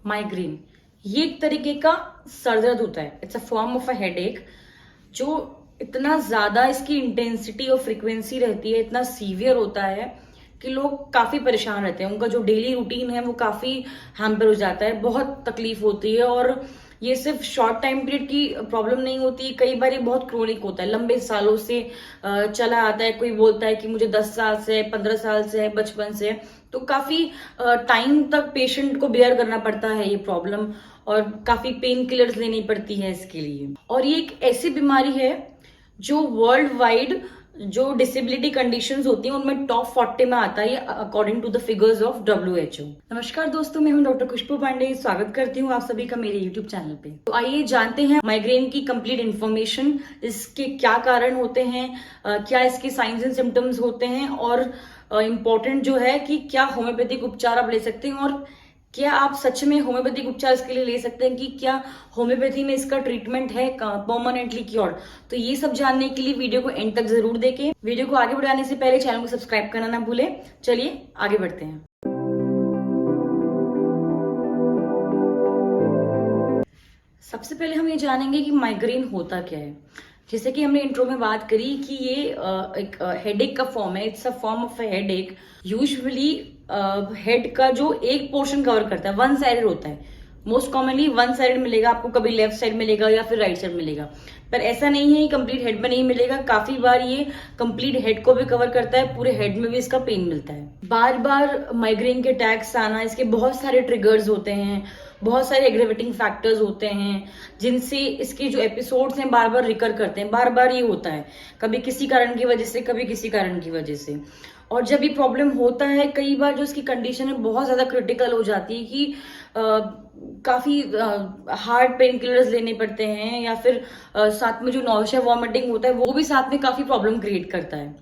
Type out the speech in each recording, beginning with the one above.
Migraine ये एक तरीके का सर दर्द होता है। It's a form of a headache जो इतना ज्यादा इसकी इंटेंसिटी और फ्रीक्वेंसी रहती है, इतना सीवियर होता है कि लोग काफी परेशान रहते हैं। उनका जो डेली रूटीन है वो काफी हैम्पर हो जाता है, बहुत तकलीफ होती है। और ये सिर्फ शॉर्ट टाइम पीरियड की प्रॉब्लम नहीं होती, कई बार ये बहुत क्रोनिक होता है, लंबे सालों से चला आता है। कोई बोलता है कि मुझे 10 साल से, 15 साल से है, बचपन से है। तो काफी टाइम तक पेशेंट को बेयर करना पड़ता है ये प्रॉब्लम, और काफी पेन किलर्स लेनी पड़ती है इसके लिए। और ये एक ऐसी बीमारी है जो वर्ल्ड वाइड जो डिसेबिलिटी कंडीशंस होती हैं उनमें टॉप 40 में आता है, according to the figures of WHO। नमस्कार दोस्तों, मैं हूं डॉक्टर खुशबू पांडे। स्वागत करती हूं आप सभी का मेरे यूट्यूब चैनल पे। तो आइए जानते हैं माइग्रेन की कंप्लीट इन्फॉर्मेशन, इसके क्या कारण होते हैं, क्या इसके साइंस एंड सिम्टम्स होते हैं, और इम्पोर्टेंट जो है कि क्या होम्योपैथिक उपचार आप ले सकते हैं, और क्या आप सच में होम्योपैथिक उपचार इसके लिए ले सकते हैं कि क्या होम्योपैथी में इसका ट्रीटमेंट है परमानेंटली क्योर। तो ये सब जानने के लिए वीडियो को एंड तक जरूर देखें। वीडियो को आगे बढ़ाने से पहले चैनल को सब्सक्राइब करना ना भूलें। चलिए आगे बढ़ते हैं। सबसे पहले हम ये जानेंगे कि माइग्रेन होता क्या है। जैसे कि हमने इंट्रो में बात करी कि ये एक हेडेक का फॉर्म है। It's a form of a headache. Usually head का जो एक पोर्शन कवर करता है वन साइडेड होता है। मोस्ट कॉमनली वन साइड मिलेगा आपको, कभी लेफ्ट साइड मिलेगा या फिर राइट साइड मिलेगा, पर ऐसा नहीं है कंप्लीट हेड में नहीं मिलेगा। काफी बार ये कंप्लीट हेड को भी कवर करता है, पूरे हेड में भी इसका पेन मिलता है। बार बार माइग्रेन के अटैक्स आना, इसके बहुत सारे ट्रिगर्स होते हैं, बहुत सारे एग्रेवेटिंग फैक्टर्स होते हैं जिनसे इसके जो एपिसोड्स हैं बार बार रिकर करते हैं। बार बार ये होता है, कभी किसी कारण की वजह से, कभी किसी कारण की वजह से। और जब ये प्रॉब्लम होता है, कई बार जो इसकी कंडीशन है बहुत ज्यादा क्रिटिकल हो जाती है कि काफी हार्ड पेन किलर्स लेने पड़ते हैं, या फिर साथ में जो नॉइशिया वॉमिटिंग होता है वो भी साथ में काफी प्रॉब्लम क्रिएट करता है।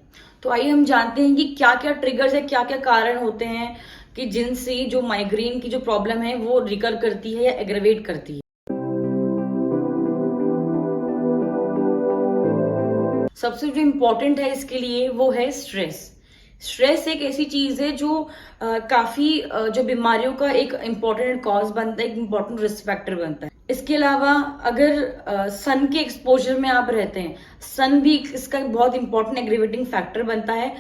तो आइए हम जानते हैं कि क्या क्या ट्रिगर्स है, क्या क्या कारण होते हैं कि जिनसे जो माइग्रेन की जो प्रॉब्लम है वो रिकर करती है या एग्रेवेट करती है। सबसे जो इम्पोर्टेंट है इसके लिए वो है स्ट्रेस। स्ट्रेस एक ऐसी चीज है जो काफी जो बीमारियों का एक इम्पोर्टेंट कॉज बनता है, एक इम्पोर्टेंट रिस्क फैक्टर बनता है। इसके अलावा अगर सन के एक्सपोजर में आप रहते हैं, सन भी इसका एक बहुत इंपॉर्टेंट एग्रीवेटिंग फैक्टर बनता है।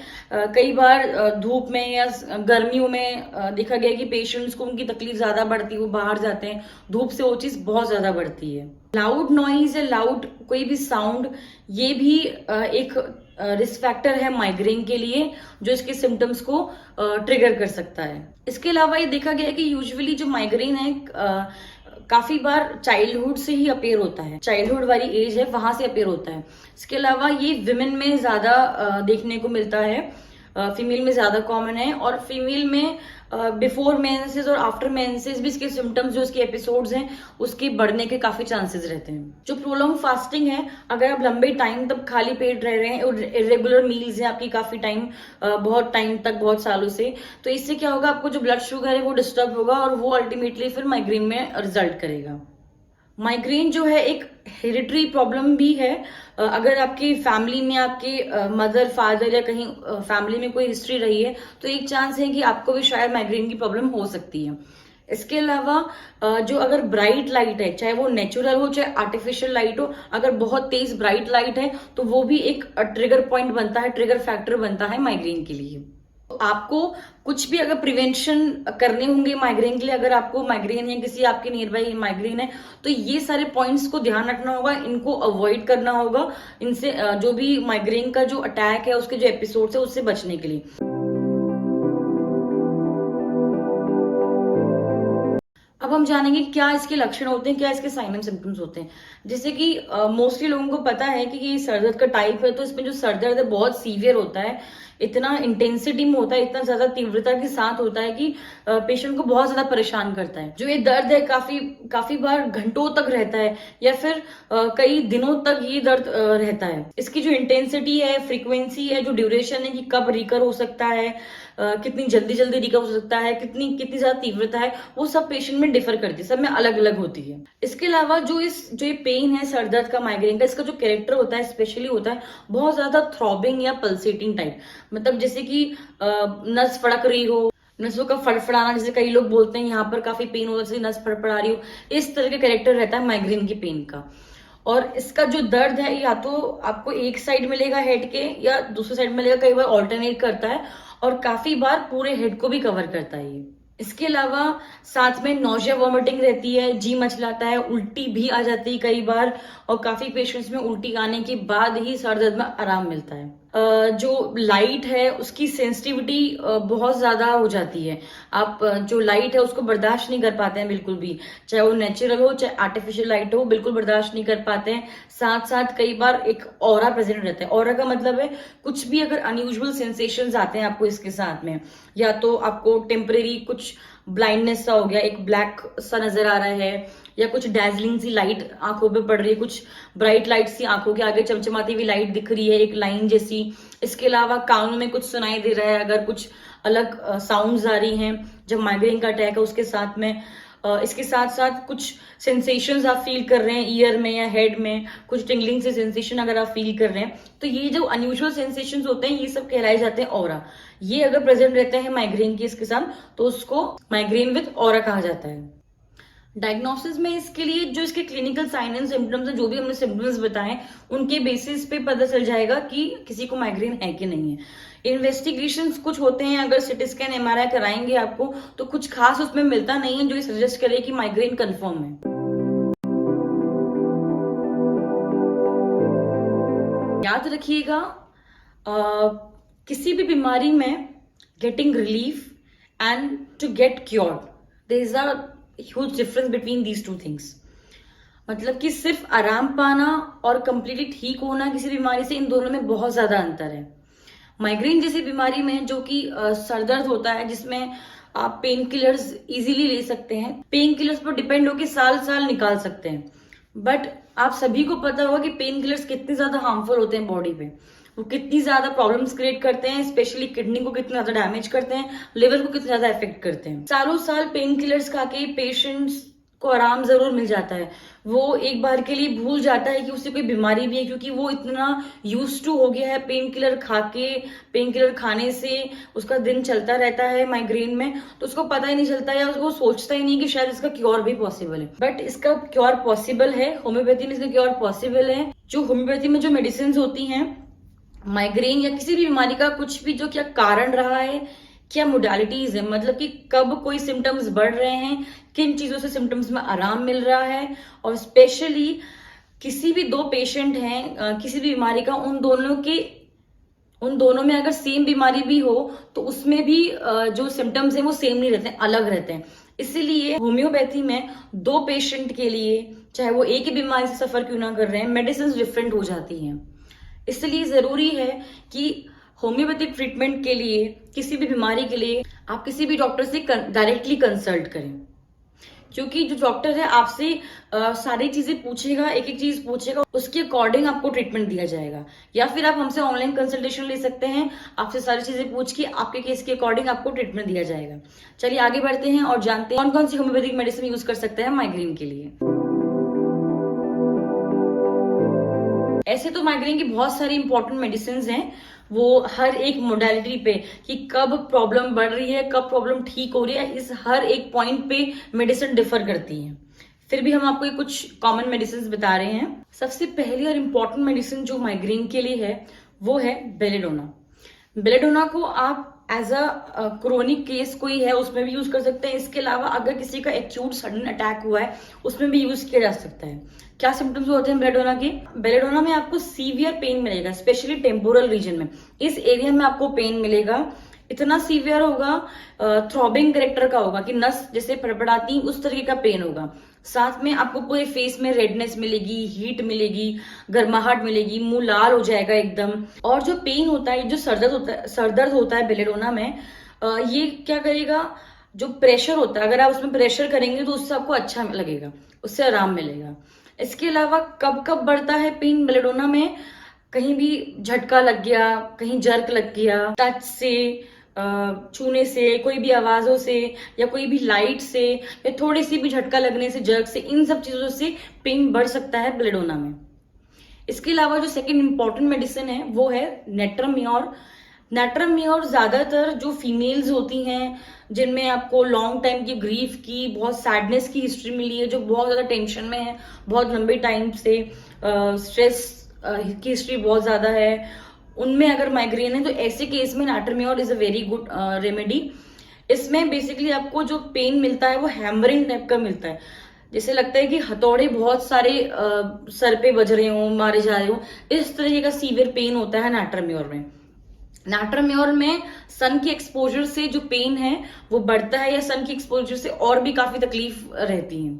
कई बार धूप में या गर्मियों में देखा गया कि पेशेंट्स को उनकी तकलीफ ज्यादा बढ़ती है, वो बाहर जाते हैं, धूप से वो चीज बहुत ज्यादा बढ़ती है। लाउड नॉइज या लाउड कोई भी साउंड, ये भी एक रिस्क फैक्टर है माइग्रेन के लिए, जो इसके सिम्टम्स को ट्रिगर कर सकता है। इसके अलावा ये देखा गया है कि यूजुअली जो माइग्रेन है काफी बार चाइल्डहुड से ही अपेयर होता है, चाइल्डहुड वाली एज है वहां से अपेयर होता है। इसके अलावा ये विमेन में ज्यादा देखने को मिलता है, फीमेल में ज्यादा कॉमन है। और फीमेल में बिफोर मेंसेस और आफ्टर मेंसेस भी इसके सिम्टम्स, जो इसके एपिसोड्स हैं, उसके बढ़ने के काफी चांसेस रहते हैं। जो प्रोलॉन्ग फास्टिंग है, अगर आप लंबे टाइम तक खाली पेट रह रहे हैं और इरेगुलर मील्स हैं आपकी काफी टाइम, बहुत टाइम तक, बहुत सालों से, तो इससे क्या होगा, आपको जो ब्लड शुगर है वो डिस्टर्ब होगा और वो अल्टीमेटली फिर माइग्रेन में रिजल्ट करेगा। माइग्रेन जो है एक हेरिडिटरी प्रॉब्लम भी है। अगर आपकी फैमिली में आपके मदर फादर या कहीं फैमिली में कोई हिस्ट्री रही है तो एक चांस है कि आपको भी शायद माइग्रेन की प्रॉब्लम हो सकती है। इसके अलावा जो अगर ब्राइट लाइट है, चाहे वो नेचुरल हो चाहे आर्टिफिशियल लाइट हो, अगर बहुत तेज ब्राइट लाइट है तो वो भी एक ट्रिगर पॉइंट बनता है, ट्रिगर फैक्टर बनता है माइग्रेन के लिए। आपको कुछ भी अगर प्रिवेंशन करने होंगे माइग्रेन के लिए, अगर आपको माइग्रेन है, किसी आपके नियर बाई माइग्रेन है, तो ये सारे पॉइंट्स को ध्यान रखना होगा, इनको अवॉइड करना होगा, इनसे जो भी माइग्रेन का जो अटैक है, उसके जो एपिसोड्स है, उससे बचने के लिए। अब हम जानेंगे क्या इसके लक्षण होते हैं, क्या इसके साइन एंड सिम्टम्स होते हैं। जैसे कि मोस्टली लोगों को पता है कि ये सर दर्द का टाइप है, तो इसमें जो सर दर्द है बहुत सीवियर होता है, इतना इंटेंसिटी में होता है, इतना ज्यादा तीव्रता के साथ होता है कि पेशेंट को बहुत ज्यादा परेशान करता है। जो ये दर्द है काफी बार घंटों तक रहता है, या फिर कई दिनों तक ये दर्द रहता है। इसकी जो इंटेंसिटी है, फ्रीक्वेंसी है, जो ड्यूरेशन है कि कब रिकर हो सकता है, कितनी जल्दी रिकवर हो सकता है, कितनी ज्यादा तीव्रता है, वो सब पेशेंट में डिफर करती है, सब में अलग अलग होती है। इसके अलावा जो ये पेन है सर दर्द का, माइग्रेन का, इसका जो कैरेक्टर होता है स्पेशली होता है बहुत ज्यादा थ्रॉबिंग या पल्सेटिंग टाइप, मतलब जैसे कि नस फड़क रही हो, नसों का फड़फड़ाना, जैसे कई लोग बोलते हैं यहाँ पर काफी पेन होता है, जैसे नस फड़फड़ा रही हो, इस तरह का कैरेक्टर रहता है माइग्रेन की पेन का। और इसका जो दर्द है या तो आपको एक साइड मिलेगा हेड के या दूसरी साइड मिलेगा, कई बार ऑल्टरनेट करता है और काफी बार पूरे हेड को भी कवर करता है ये। इसके अलावा साथ में नोजिया वॉमिटिंग रहती है, जी मचलाता है, उल्टी भी आ जाती है कई बार, और काफी पेशेंट्स में उल्टी आने के बाद ही सर दर्द में आराम मिलता है। जो लाइट है उसकी सेंसिटिविटी बहुत ज्यादा हो जाती है। आप जो लाइट है उसको बर्दाश्त नहीं कर पाते हैं बिल्कुल भी, चाहे वो नेचुरल हो चाहे आर्टिफिशियल लाइट हो, बिल्कुल बर्दाश्त नहीं कर पाते हैं। साथ साथ कई बार एक ऑरा प्रेजेंट रहता है। ऑरा का मतलब है कुछ भी अगर अनयूजुअल सेंसेशंस आते हैं आपको इसके साथ में, या तो आपको टेम्परेरी कुछ ब्लाइंडनेस सा हो गया, एक ब्लैक सा नजर आ रहा है, या कुछ डैजलिंग सी लाइट आंखों पे पड़ रही है, कुछ ब्राइट लाइट सी आंखों के आगे चमचमाती हुई लाइट दिख रही है एक लाइन जैसी। इसके अलावा कानों में कुछ सुनाई दे रहा है, अगर कुछ अलग साउंड्स आ रही हैं जब माइग्रेन का अटैक है उसके साथ में। इसके साथ साथ कुछ सेंसेशंस आप फील कर रहे हैं ईयर में या हेड में, कुछ टिंगलिंग से सेंसेशन अगर आप फील कर रहे हैं, तो ये जो अनयूजुअल सेंसेशंस होते हैं ये सब कहलाए जाते हैं ऑरा। ये अगर प्रेजेंट रहते हैं माइग्रेन के इसके साथ तो उसको माइग्रेन विद ऑरा कहा जाता है। डायग्नोसिस में इसके लिए जो इसके क्लिनिकल साइन एंड सिम्टम्स है, जो भी हमने सिम्टम्स बताए उनके बेसिस पे पता चल जाएगा कि किसी को माइग्रेन है कि नहीं है। इन्वेस्टिगेशंस कुछ होते हैं, अगर सिटी स्कैन एमआरआई कराएंगे आपको तो कुछ खास उसमें मिलता नहीं है जो ये सजेस्ट करे कि माइग्रेन कंफर्म है। याद रखिएगा, किसी भी बीमारी में getting relief and to get cured, there is a huge difference between these two things. मतलब कि सिर्फ आराम पाना और कंप्लीटली ठीक होना किसी बीमारी से, इन दोनों में बहुत ज्यादा अंतर है। माइग्रेन जैसी बीमारी में जो कि सरदर्द होता है, जिसमें आप पेन किलर्स इजीली ले सकते हैं, पेन किलर्स पर डिपेंड होकर साल साल निकाल सकते हैं, बट आप सभी को पता होगा कि पेन किलर्स कितने ज्यादा हार्मफुल होते हैं बॉडी पे, वो कितनी ज्यादा प्रॉब्लम्स क्रिएट करते हैं, स्पेशली किडनी को कितना ज्यादा डैमेज करते हैं, लिवर को कितना ज्यादा इफेक्ट करते हैं। सालों साल पेन किलर्स खा के पेशेंट्स को आराम जरूर मिल जाता है, वो एक बार के लिए भूल जाता है कि उसे कोई बीमारी भी है, क्योंकि वो इतना यूज टू हो गया है पेन किलर खा के, पेन किलर खाने से उसका दिन चलता रहता है माइग्रेन में, तो उसको पता ही नहीं चलता या उसको सोचता ही नहीं कि शायद इसका क्योर भी पॉसिबल है। बट इसका क्योर पॉसिबल है, होम्योपैथी में इसका क्योर पॉसिबल है। जो होम्योपैथी में जो मेडिसिन होती हैं माइग्रेन या किसी भी बीमारी का, कुछ भी जो क्या कारण रहा है, क्या मोडालिटीज है, मतलब कि कब कोई सिम्टम्स बढ़ रहे हैं, किन चीजों से सिम्टम्स में आराम मिल रहा है, और स्पेशली किसी भी दो पेशेंट हैं किसी भी बीमारी का, उन दोनों में अगर सेम बीमारी भी हो तो उसमें भी जो सिम्टम्स हैं वो सेम नहीं रहते हैं, अलग रहते हैं। इसीलिए होम्योपैथी में दो पेशेंट के लिए, चाहे वो एक ही बीमारी से सफर क्यों ना कर रहे हैं, मेडिसिन डिफरेंट हो जाती हैं। इसलिए जरूरी है कि होम्योपैथिक ट्रीटमेंट के लिए, किसी भी बीमारी के लिए आप किसी भी डॉक्टर से डायरेक्टली कंसल्ट करें, क्योंकि जो डॉक्टर है आपसे सारी चीजें पूछेगा, एक एक चीज पूछेगा, उसके अकॉर्डिंग आपको ट्रीटमेंट दिया जाएगा। या फिर आप हमसे ऑनलाइन कंसल्टेशन ले सकते हैं, आपसे सारी चीजें पूछ के आपके केस के अकॉर्डिंग आपको ट्रीटमेंट दिया जाएगा। चलिए आगे बढ़ते हैं और जानते हैं कौन कौन सी होम्योपैथिक मेडिसिन यूज कर सकते हैं माइग्रेन के लिए। ऐसे तो माइग्रेन की बहुत सारी इंपॉर्टेंट मेडिसिन हैं, वो हर एक मोडालिटी पे कि कब प्रॉब्लम बढ़ रही है, कब प्रॉब्लम ठीक हो रही है, इस हर एक पॉइंट पे मेडिसिन डिफर करती है। फिर भी हम आपको ये कुछ कॉमन मेडिसिन बता रहे हैं। सबसे पहली और इम्पॉर्टेंट मेडिसिन जो माइग्रेन के लिए है वो है बेलेडोना। बेलेडोना को आप एज अ क्रोनिक केस कोई है उसमें भी यूज कर सकते हैं। इसके अलावा अगर किसी का एक्यूट सडन अटैक हुआ है उसमें भी यूज किया जा सकता है। क्या सिम्टम्स होते हैं बेलेडोना के? बेलेडोना में आपको सीवियर पेन मिलेगा, स्पेशली टेम्पोरल रीजन में, इस एरिया में आपको पेन मिलेगा। इतना सीवियर होगा, थ्रॉबिंग करेक्टर का होगा कि नस जैसे फड़फड़ाती उस तरीके का पेन होगा। साथ में आपको पूरे फेस में रेडनेस मिलेगी, हीट मिलेगी, गर्माहट मिलेगी, मुंह लाल हो जाएगा एकदम। और जो पेन होता है, जो सरदर्द होता है बेलेडोना में, ये क्या करेगा, जो प्रेशर होता है अगर आप उसमें प्रेशर करेंगे तो उससे आपको अच्छा लगेगा, उससे आराम मिलेगा। इसके अलावा कब कब बढ़ता है पेन बेलेडोना में? कहीं भी झटका लग गया, कहीं जर्क लग गया, टच से, छूने से, कोई भी आवाजों से, या कोई भी लाइट से, या थोड़ी सी भी झटका लगने से, जर्क से, इन सब चीजों से पेन बढ़ सकता है बेलेडोना में। इसके अलावा जो सेकंड इंपॉर्टेंट मेडिसिन है वो है नेट्रम म्योर। नेट्रम म्योर ज्यादातर जो फीमेल्स होती हैं जिनमें आपको लॉन्ग टाइम की ग्रीफ की, बहुत सैडनेस की हिस्ट्री मिली है, जो बहुत ज्यादा टेंशन में है बहुत लंबे टाइम से, स्ट्रेस की हिस्ट्री बहुत ज्यादा है, उनमें अगर माइग्रेन है तो ऐसे केस में natrum more is a very good remedy. इसमें बेसिकली आपको जो पेन मिलता है वो हैमरिंग टाइप का मिलता है, जैसे लगता है कि हथौड़े बहुत सारे सर पे बज रहे हो, मारे जा रहे हो, इस तरीके का सीवियर पेन होता है नेट्रम म्योर में। नेट्रम म्योर में सन की एक्सपोजर से जो पेन है वो बढ़ता है, या सन की एक्सपोजर से और भी काफी तकलीफ रहती है,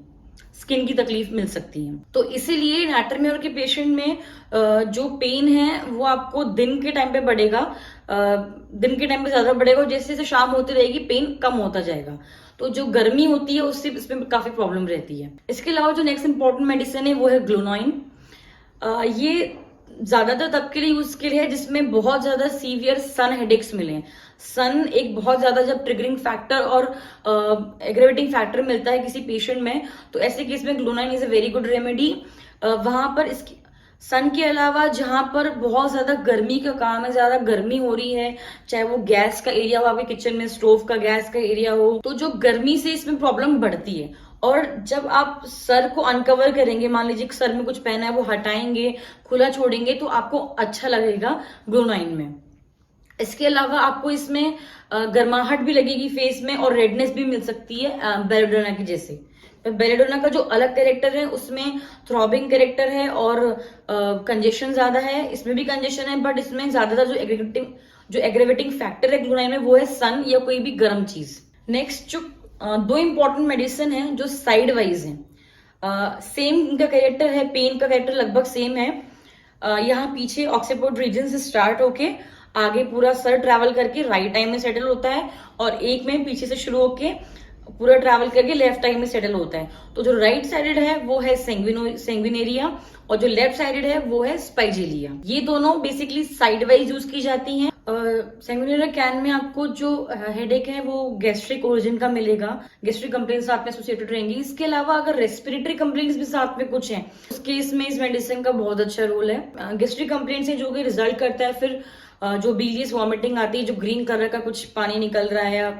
स्किन की तकलीफ मिल सकती है। तो इसीलिए नेट्रम म्योर के पेशेंट में जो पेन है वो आपको दिन के टाइम पे बढ़ेगा, दिन के टाइम पे ज्यादा बढ़ेगा, और जैसे जैसे शाम होती रहेगी पेन कम होता जाएगा। तो जो गर्मी होती है उससे इसमें काफी प्रॉब्लम रहती है। इसके अलावा जो नेक्स्ट इंपॉर्टेंट मेडिसिन है वो है ग्लूनोइन। ये ज्यादातर तब के लिए यूज के लिए है जिसमें बहुत ज्यादा सीवियर सन हेडेक्स मिले हैं। सन एक बहुत ज्यादा जब ट्रिगरिंग फैक्टर और एग्रेवेटिंग फैक्टर मिलता है किसी पेशेंट में, तो ऐसे केस में glonoine is a very good remedy. वहां पर इसकी सन के अलावा जहां पर बहुत ज्यादा गर्मी का काम है, ज्यादा गर्मी हो रही है, चाहे वो गैस का एरिया हो, आपके किचन में स्टोव का गैस का एरिया हो, तो जो गर्मी से इसमें प्रॉब्लम बढ़ती है। और जब आप सर को अनकवर करेंगे, मान लीजिए सर में कुछ पहना है वो हटाएंगे, खुला छोड़ेंगे, तो आपको अच्छा लगेगा ग्लूनोइन में। इसके अलावा आपको इसमें गर्माहट भी लगेगी फेस में, और रेडनेस भी मिल सकती है बेलेडोना की जैसे। बेलेडोना का जो अलग कैरेक्टर है उसमें थ्रॉबिंग कैरेक्टर है और कंजेशन ज्यादा है, इसमें भी कंजेशन है, बट इसमें ज्यादातर जो एग्रेवेटिंग फैक्टर है ग्लूनोइन में वो है सन या कोई भी गर्म चीज। नेक्स्ट जो दो इंपॉर्टेंट मेडिसिन है जो साइड वाइज है, सेम इनका कैरेक्टर है, पेन का कैरेक्टर लगभग सेम है। यहाँ पीछे ऑक्सीपोर्ट रीजन से स्टार्ट होके आगे पूरा सर ट्रैवल करके राइट टाइम में सेटल होता है, और एक में पीछे से शुरू होके पूरा ट्रैवल करके लेफ्ट टाइम में सेटल होता है। तो जो राइट साइडेड है वो है सेंग्विनेरिया, और जो लेफ्ट साइडेड है वो है स्पाइजेलिया। ये दोनों बेसिकली साइड वाइज यूज की जाती हैं। सेंग्विनेरिया कैन में आपको जो हेडेक है वो गैस्ट्रिक ओरिजिन का मिलेगा, गैस्ट्रिक कंप्लेंट साथ में एसोसिएटेड रहेंगी। इसके अलावा अगर रेस्पिरेटरी कंप्लेंट्स भी साथ में कुछ हैं, उस केस में इस मेडिसिन का बहुत अच्छा रोल है। गैस्ट्रिक कंप्लेंट्स है जो कि रिजल्ट करता है फिर जो बिलियस वॉमिटिंग आती है, जो ग्रीन कलर का कुछ पानी निकल रहा है या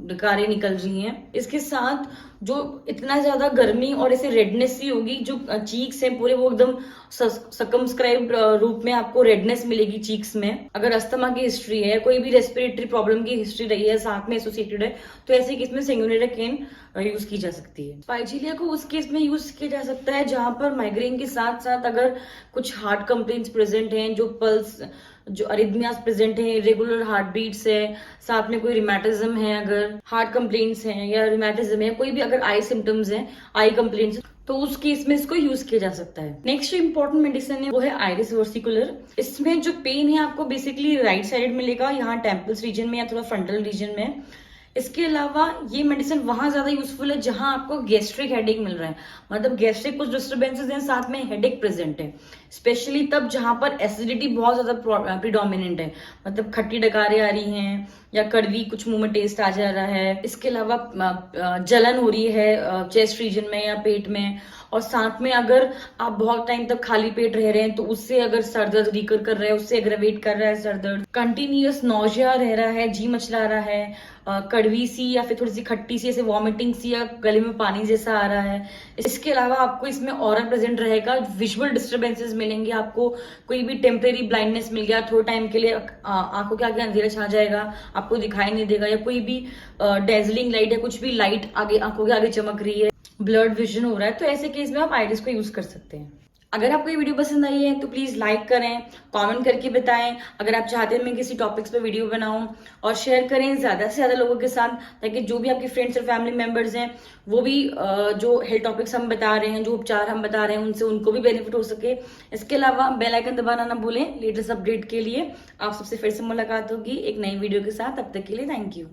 डकारें निकल रही हैं। इसके साथ जो इतना ज्यादा गर्मी और ऐसे रेडनेस सी होगी, जो चीक्स है पूरे वो एकदम सकमस्क्राइब्ड रूप में आपको रेडनेस मिलेगी चीक्स में। अगर अस्थमा की हिस्ट्री है, कोई भी रेस्पिरेटरी प्रॉब्लम की हिस्ट्री रही है, साथ में एसोसिएटेड है, तो ऐसे केस में सेंग्विनेरिया कैन यूज की जा सकती है। स्पाइजेलिया को उस केस में यूज किया जा सकता है जहां पर माइग्रेन के साथ साथ अगर कुछ हार्ट कंप्लेंट्स प्रेजेंट हैं, जो पल्स, जो अरिथमियास प्रेजेंट है, रेगुलर हार्ट बीट्स है, साथ में कोई रिमेटिज्म है, अगर हार्ट कंप्लेंट्स हैं या रिमेटिज्म है, कोई भी अगर आई सिम्टम्स हैं, आई कंप्लेंट्स, तो उस केस में इसको यूज किया जा सकता है। नेक्स्ट जो इंपॉर्टेंट मेडिसिन है वो है आइरिस वर्सिकुलर। इसमें जो पेन है आपको बेसिकली राइट साइड मिलेगा, यहाँ टेम्पल्स रीजन में या थोड़ा फ्रंटल रीजन में। इसके अलावा ये मेडिसिन वहां ज्यादा यूजफुल है जहां आपको गैस्ट्रिक हेडेक मिल रहा है, मतलब गैस्ट्रिक कुछ डिस्टर्बेंसेस हैं, साथ में हेडेक प्रेजेंट है, स्पेशली तब जहां पर एसिडिटी बहुत ज्यादा प्रिडोमिनेंट है, मतलब खट्टी डकारें आ रही हैं या कड़वी कुछ मुंह में टेस्ट आ जा रहा है। इसके अलावा जलन हो रही है चेस्ट रीजन में या पेट में, और साथ में अगर आप बहुत टाइम तक खाली पेट रह रहे हैं तो उससे अगर सर दर्द रिकर कर रहा है, उससे एग्रेवेट कर रहा है सर दर्द, कंटिन्यूअस नौजिया रह रहा है, जी मचला रहा है, कड़वी सी या फिर थोड़ी सी खट्टी सी ऐसे वॉमिटिंग सी या गले में पानी जैसा आ रहा है। इसके अलावा आपको इसमें ऑरा प्रेजेंट रहेगा, विजुअल डिस्टर्बेंसेस मिलेंगे आपको, कोई भी टेम्परेरी ब्लाइंडनेस मिल गया, थोड़ा टाइम के लिए आंखों के आगे अंधेरा छा जाएगा, आपको दिखाई नहीं देगा, या कोई भी डेजलिंग लाइट या कुछ भी लाइट आगे आंखों के आगे चमक रही है, ब्लड विजन हो रहा है, तो ऐसे केस में आप आइरिस को यूज कर सकते हैं। अगर आपको ये वीडियो पसंद आई है तो प्लीज लाइक करें, कमेंट करके बताएं। अगर आप चाहते हैं मैं किसी टॉपिक्स पे वीडियो बनाऊं, और शेयर करें ज्यादा से ज्यादा लोगों के साथ, ताकि जो भी आपके फ्रेंड्स और फैमिली मेंबर्स हैं वो भी जो हेल्थ टॉपिक्स हम बता रहे हैं, जो उपचार हम बता रहे हैं, उनसे उनको भी बेनिफिट हो सके। इसके अलावा बेल आइकन दबाना ना भूलें लेटेस्ट अपडेट के लिए। आप सबसे फिर से मुलाकात होगी एक नई वीडियो के साथ, तब तक के लिए थैंक यू।